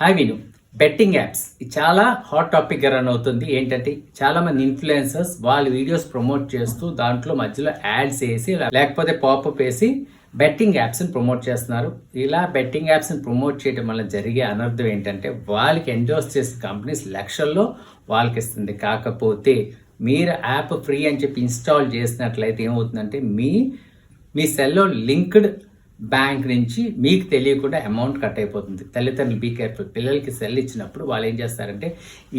Hi విను. Betting apps ఇది చాలా హాట్ టాపిక్గా రన్ అవుతుంది. ఏంటంటే చాలామంది ఇన్ఫ్లుయెన్సర్స్ వాళ్ళ వీడియోస్ ప్రమోట్ చేస్తూ దాంట్లో మధ్యలో యాడ్స్ వేసి లేకపోతే పాపప్ వేసి బెట్టింగ్ యాప్స్ని ప్రమోట్ చేస్తున్నారు. ఇలా బెట్టింగ్ యాప్స్ని ప్రమోట్ చేయడం వల్ల జరిగే అనర్థం ఏంటంటే వాళ్ళకి ఎండోర్స్ చేసిన కంపెనీస్ లక్షల్లో వాళ్ళకి ఇస్తుంది. కాకపోతే మీరు యాప్ ఫ్రీ అని చెప్పి ఇన్స్టాల్ చేసినట్లయితే ఏమవుతుందంటే మీ సెల్లో లింక్డ్ బ్యాంక్ నుంచి మీకు తెలియకుండా అమౌంట్ కట్ అయిపోతుంది. తల్లిదండ్రులు బీ కేర్ఫుల్. పిల్లలకి సెల్ ఇచ్చినప్పుడు వాళ్ళు ఏం చేస్తారంటే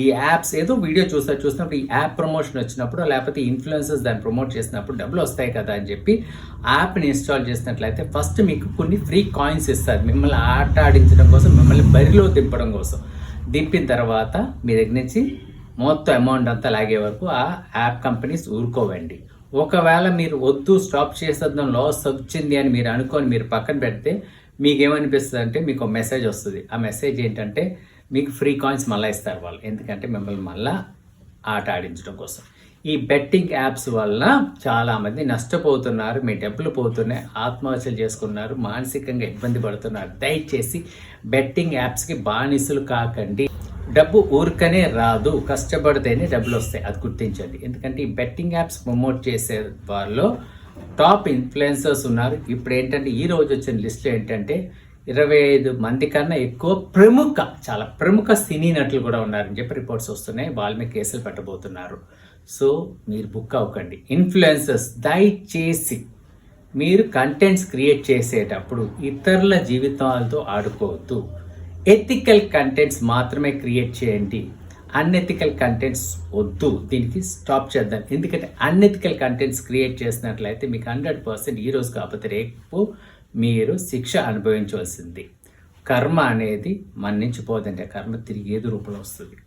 ఈ యాప్స్ ఏదో వీడియో చూసినప్పుడు ఈ యాప్ ప్రమోషన్ వచ్చినప్పుడు లేకపోతే ఇన్ఫ్లుయెన్సర్స్ దాన్ని ప్రమోట్ చేసినప్పుడు డబ్బులు వస్తాయి కదా అని చెప్పి యాప్ని ఇన్స్టాల్ చేసినట్లయితే ఫస్ట్ మీకు కొన్ని ఫ్రీ కాయిన్స్ ఇస్తారు మిమ్మల్ని ఆట ఆడించడం కోసం, మిమ్మల్ని బరిలో దింపడం కోసం. దింపిన తర్వాత మీ దగ్గర నుంచి మొత్తం అమౌంట్ అంతా లాగే వరకు ఆ యాప్ కంపెనీస్ ఊరుకోవండి. ఒకవేళ మీరు వద్దు స్టాప్ చేసేద్దాం లాస్ వచ్చింది అని మీరు అనుకొని మీరు పక్కన పెడితే మీకు ఏమనిపిస్తుంది అంటే మీకు ఒక మెసేజ్ వస్తుంది. ఆ మెసేజ్ ఏంటంటే మీకు ఫ్రీ కాయిన్స్ మళ్ళీ ఇస్తారు వాళ్ళు. ఎందుకంటే మిమ్మల్ని మళ్ళీ ఆట ఆడించడం కోసం. ఈ బెట్టింగ్ యాప్స్ వల్ల చాలామంది నష్టపోతున్నారు, మీ డబ్బులు పోతున్నాయి, ఆత్మహత్యలు చేసుకున్నారు, మానసికంగా ఇబ్బంది పడుతున్నారు. దయచేసి బెట్టింగ్ యాప్స్కి బానిసలు కాకండి. డబ్బు ఊరికనే రాదు, కష్టపడితేనే డబ్బులు వస్తాయి, అది గుర్తించండి. ఎందుకంటే ఈ బెట్టింగ్ యాప్స్ ప్రమోట్ చేసే వాళ్ళు టాప్ ఇన్ఫ్లుయెన్సర్స్ ఉన్నారు. ఇప్పుడు ఏంటంటే ఈ రోజు వచ్చిన లిస్టులో ఏంటంటే 25 మంది కన్నా ఎక్కువ చాలా ప్రముఖ సినీ నటులు కూడా ఉన్నారని చెప్పి రిపోర్ట్స్ వస్తున్నాయి. వాళ్ళ మీద కేసులు పెట్టబోతున్నారు. సో మీరు బుక్ అవ్వకండి. ఇన్ఫ్లుయెన్సర్స్ దయచేసి మీరు కంటెంట్స్ క్రియేట్ చేసేటప్పుడు ఇతరుల జీవితాలతో ఆడుకోవద్దు. ఎథికల్ కంటెంట్స్ మాత్రమే క్రియేట్ చేయండి. అన్ఎథికల్ కంటెంట్స్ వద్దు. దీనికి స్టాప్ చేద్దాం. ఎందుకంటే అన్ఎథికల్ కంటెంట్స్ క్రియేట్ చేసినట్లయితే మీకు 100% ఈ రోజు కాకపోతే రేపు మీరు శిక్ష అనుభవించవలసింది. కర్మ అనేది మన నుంచి పోదంటే కర్మ తిరిగి ఏదో రూపంలో వస్తుంది.